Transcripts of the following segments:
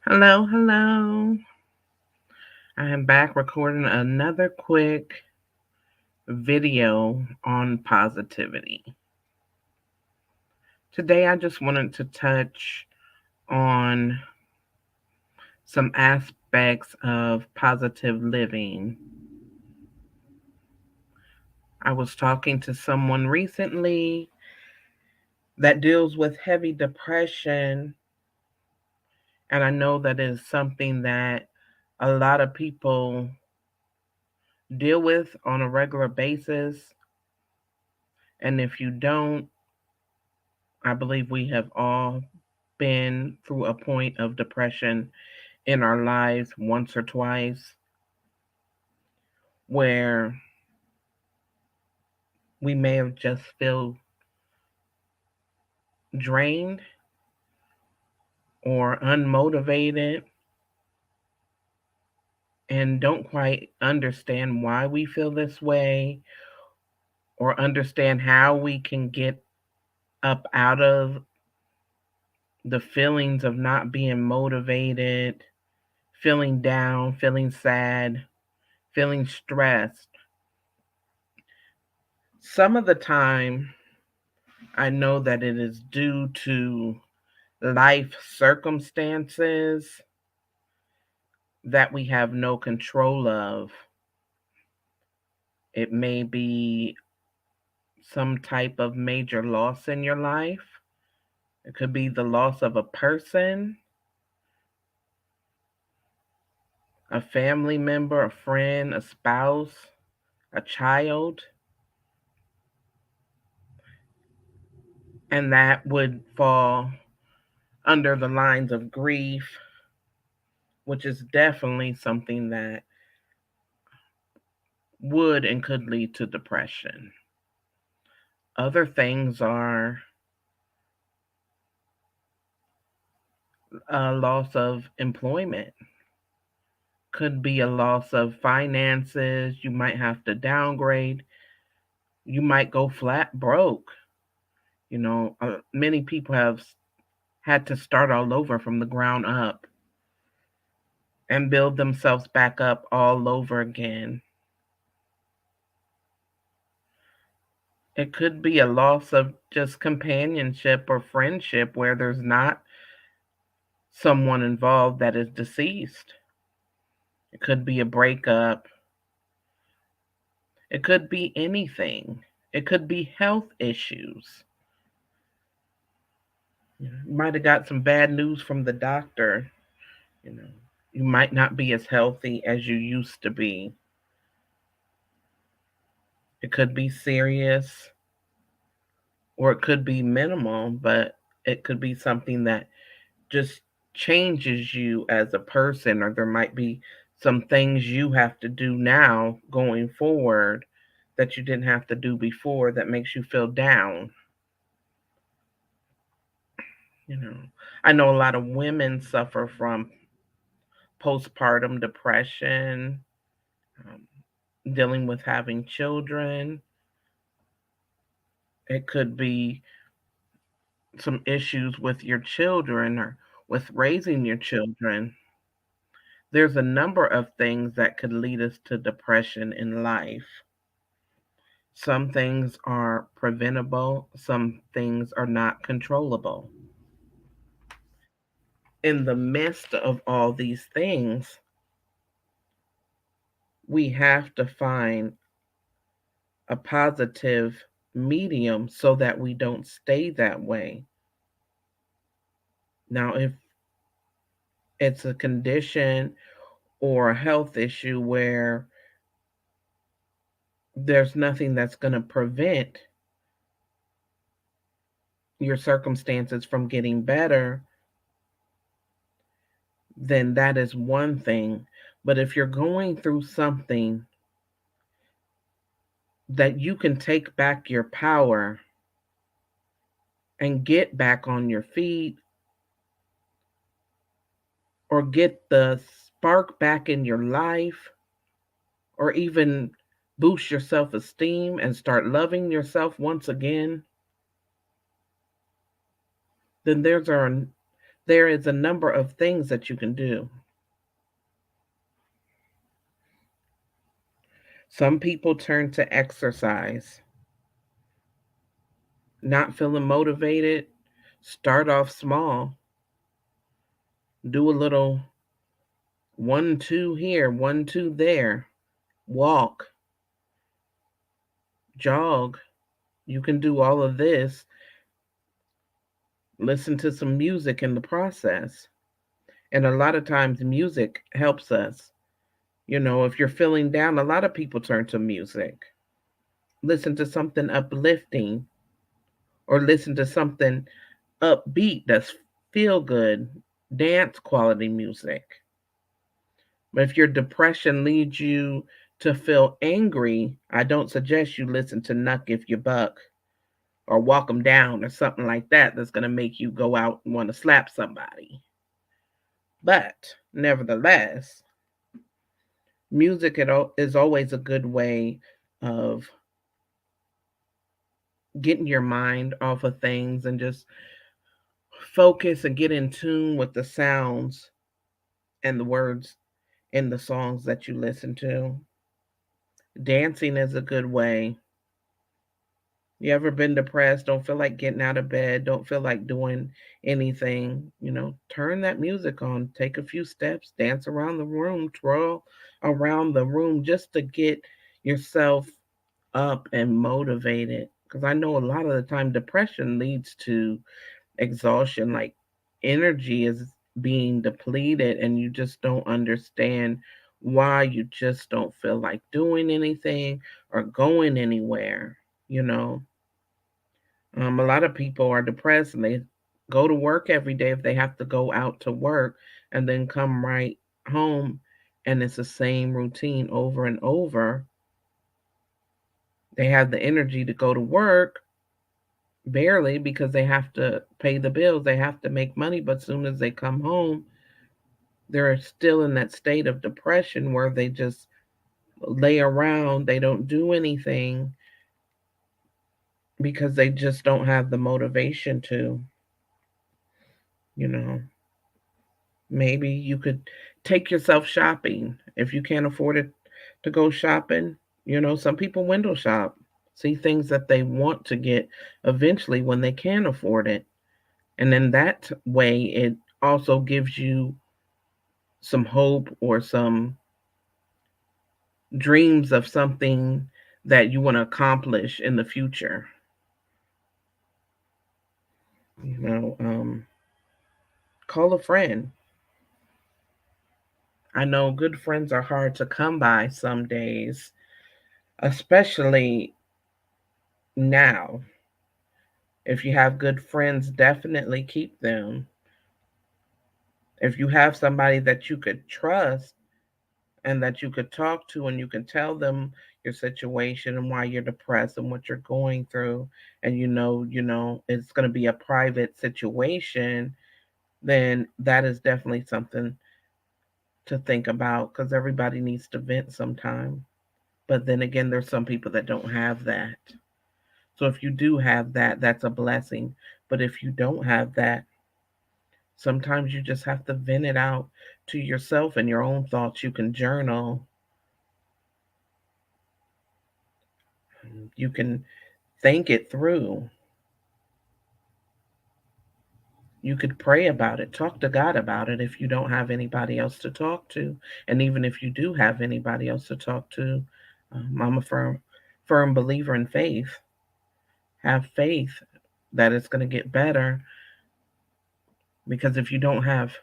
Hello, hello. I am back recording another quick video on positivity. Today, I just wanted to touch on some aspects of positive living. I was talking to someone recently that deals with heavy depression, and I know that is something that a lot of people deal with on a regular basis. And if you don't, I believe we have all been through a point of depression in our lives once or twice where we may have just feel drained or unmotivated and don't quite understand why we feel this way or understand how we can get up out of the feelings of not being motivated, feeling down, feeling sad, feeling stressed. Some of the time, I know that it is due to life circumstances that we have no control of. It may be some type of major loss in your life. It could be the loss of a person, a family member, a friend, a spouse, a child, and that would fall under the lines of grief, which is definitely something that would and could lead to depression. Other things are a loss of employment, could be a loss of finances. You might have to downgrade. You might go flat broke. Many people have had to start all over from the ground up and build themselves back up all over again. It could be a loss of just companionship or friendship where there's not someone involved that is deceased. It could be a breakup. It could be anything. It could be health issues. You might have got some bad news from the doctor. You know, you might not be as healthy as you used to be. It could be serious or it could be minimal, but it could be something that just changes you as a person, or there might be some things you have to do now going forward that you didn't have to do before that makes you feel down. You know, I know a lot of women suffer from postpartum depression, um, dealing with having children. It could be some issues with your children or with raising your children. There's a number of things that could lead us to depression in life. Some things are preventable, some things are not controllable. In the midst of all these things, we have to find a positive medium so that we don't stay that way. Now, if it's a condition or a health issue where there's nothing that's going to prevent your circumstances from getting better, then that is one thing. But if you're going through something that you can take back your power and get back on your feet or get the spark back in your life or even boost your self esteem and start loving yourself once again, then There is a number of things that you can do. Some people turn to exercise. Not feeling motivated, start off small. Do a little 1, 2 here, 1, 2 there. Walk, jog. You can do all of this. Listen to some music in the process. And a lot of times, music helps us. If you're feeling down, a lot of people turn to music. Listen to something uplifting or listen to something upbeat that's feel good, dance quality music. But if your depression leads you to feel angry, I don't suggest you listen to Knuck If You Buck or Walk 'em Down or something like that that's going to make you go out and want to slap somebody. But nevertheless, music is always a good way of getting your mind off of things and just focus and get in tune with the sounds and the words in the songs that you listen to. Dancing is a good way. You ever been depressed, don't feel like getting out of bed, don't feel like doing anything, turn that music on, take a few steps, dance around the room, twirl around the room just to get yourself up and motivated. Because I know a lot of the time depression leads to exhaustion, like energy is being depleted, and you just don't understand why you just don't feel like doing anything or going anywhere, you know. A lot of people are depressed and they go to work every day if they have to go out to work and then come right home and it's the same routine over and over. They have the energy to go to work barely because they have to pay the bills, they have to make money, but as soon as they come home, they're still in that state of depression where they just lay around, they don't do anything because they just don't have the motivation to, you know. Maybe you could take yourself shopping if you can't afford it to go shopping. Some people window shop, see things that they want to get eventually when they can afford it. And then that way, it also gives you some hope or some dreams of something that you want to accomplish in the future. You know, call a friend. I know good friends are hard to come by some days, especially now. If you have good friends, definitely keep them. If you have somebody that you could trust and that you could talk to and you can tell them your situation and why you're depressed and what you're going through, and it's going to be a private situation, then that is definitely something to think about because everybody needs to vent sometime. But then again, there's some people that don't have that. So if you do have that, that's a blessing. But if you don't have that, sometimes you just have to vent it out to yourself and your own thoughts. You can journal. You can think it through. You could pray about it, talk to God about it if you don't have anybody else to talk to. And even if you do have anybody else to talk to, I'm a firm believer in faith. Have faith that it's going to get better, because if you don't have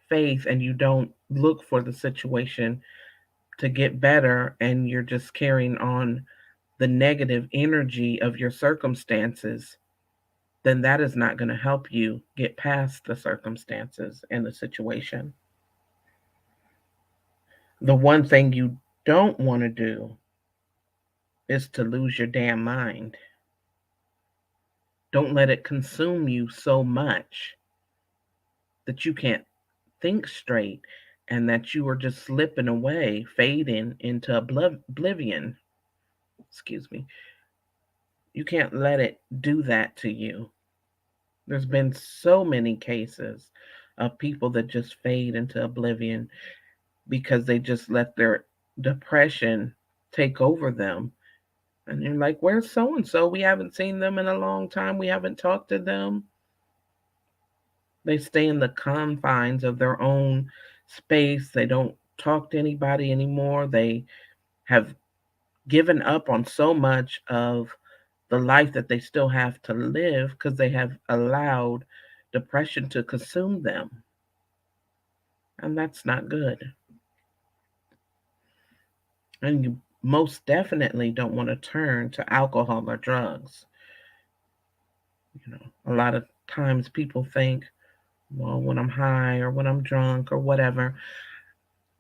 faith and you don't look for the situation to get better and you're just carrying on the negative energy of your circumstances, then that is not going to help you get past the circumstances and the situation. The one thing you don't want to do is to lose your damn mind. Don't let it consume you so much that you can't think straight and that you are just slipping away, fading into oblivion. Excuse me. You can't let it do that to you. There's been so many cases of people that just fade into oblivion because they just let their depression take over them. And you're like, where's so and so? We haven't seen them in a long time. We haven't talked to them. They stay in the confines of their own space. They don't talk to anybody anymore. They have given up on so much of the life that they still have to live because they have allowed depression to consume them. And that's not good. And you most definitely don't want to turn to alcohol or drugs. A lot of times people think, well, when I'm high or when I'm drunk or whatever,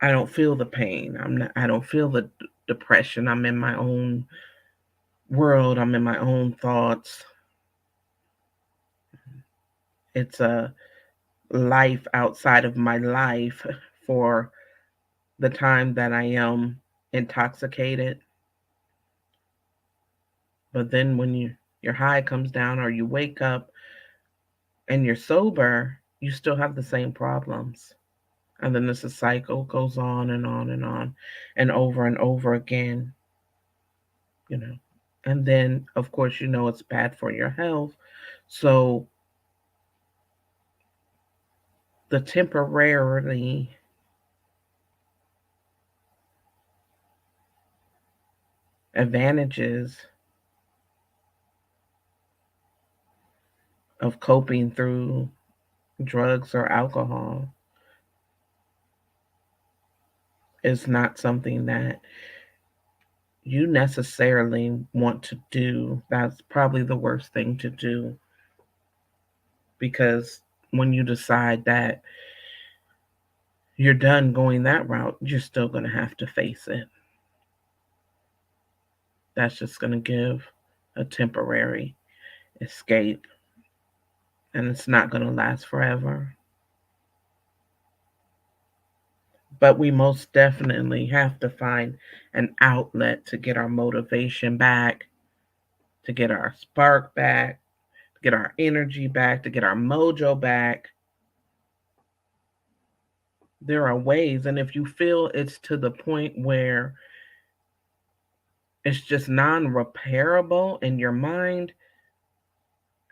I don't feel the pain. I don't feel the depression. I'm in my own world. I'm in my own thoughts. It's a life outside of my life for the time that I am intoxicated. But then when your high comes down or you wake up and you're sober, you still have the same problems. And then this cycle goes on and on and over again, you know. And then of course it's bad for your health. So the temporarily advantages of coping through drugs or alcohol is not something that you necessarily want to do. That's probably the worst thing to do, because when you decide that you're done going that route, you're still going to have to face it. That's just going to give a temporary escape, and it's not going to last forever. But we most definitely have to find an outlet to get our motivation back, to get our spark back, to get our energy back, to get our mojo back. There are ways, and if you feel it's to the point where it's just non repairable in your mind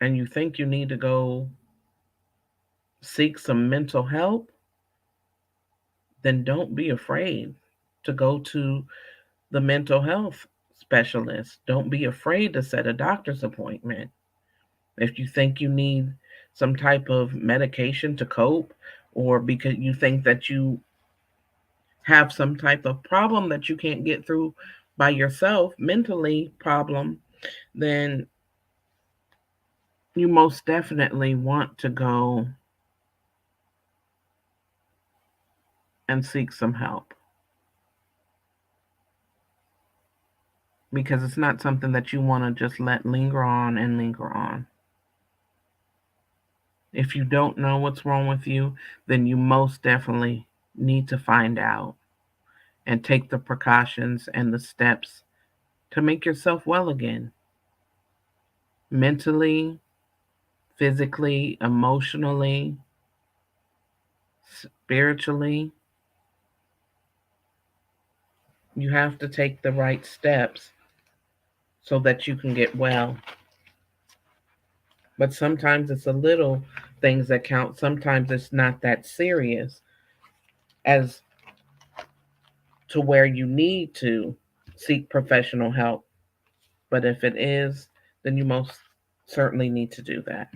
and you think you need to go seek some mental help, then don't be afraid to go to the mental health specialist. Don't be afraid to set a doctor's appointment. If you think you need some type of medication to cope, or because you think that you have some type of problem that you can't get through by yourself, mentally problem, then you most definitely want to go and seek some help, because it's not something that you want to just let linger on and linger on. If you don't know what's wrong with you, then you most definitely need to find out and take the precautions and the steps to make yourself well again, mentally, physically, emotionally, spiritually. You have to take the right steps so that you can get well. But sometimes it's the little things that count. Sometimes it's not that serious as to where you need to seek professional help. But if it is, then you most certainly need to do that.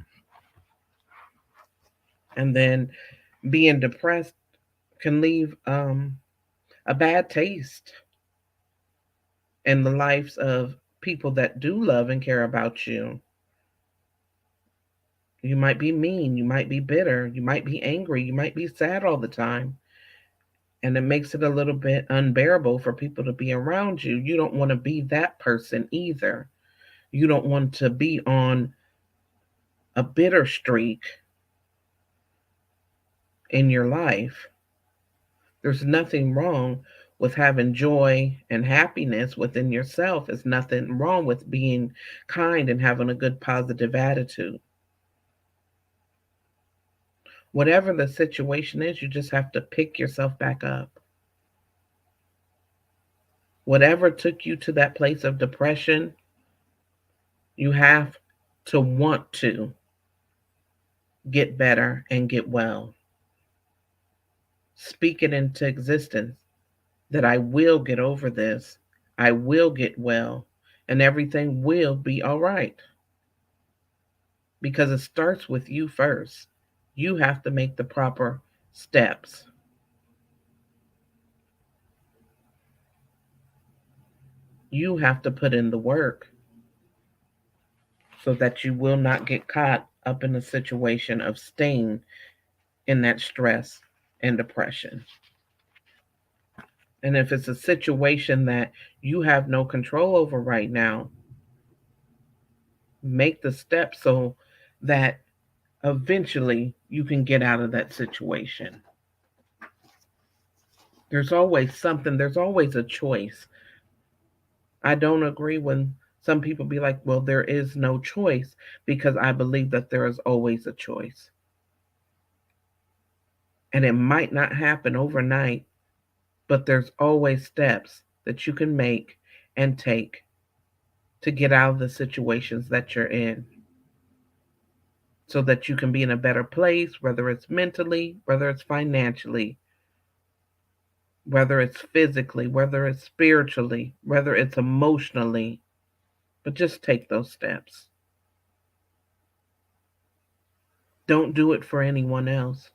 And then being depressed can leave a bad taste in the lives of people that do love and care about you. You might be mean, you might be bitter, you might be angry, you might be sad all the time. And it makes it a little bit unbearable for people to be around you. You don't want to be that person either. You don't want to be on a bitter streak in your life. There's nothing wrong with having joy and happiness within yourself. There's nothing wrong with being kind and having a good positive attitude. Whatever the situation is, you just have to pick yourself back up. Whatever took you to that place of depression, you have to want to get better and get well. Speak it into existence that I will get over this, I will get well, and everything will be all right. Because it starts with you first. You have to make the proper steps. You have to put in the work so that you will not get caught up in a situation of staying in that stress and depression. And if it's a situation that you have no control over right now, make the steps so that eventually you can get out of that situation. There's always something, there's always a choice. I don't agree when some people be like, well, there is no choice, because I believe that there is always a choice. And it might not happen overnight, but there's always steps that you can make and take to get out of the situations that you're in so that you can be in a better place, whether it's mentally, whether it's financially, whether it's physically, whether it's spiritually, whether it's emotionally. But just take those steps. Don't do it for anyone else,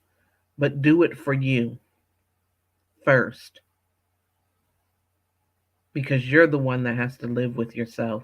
but do it for you first, because you're the one that has to live with yourself.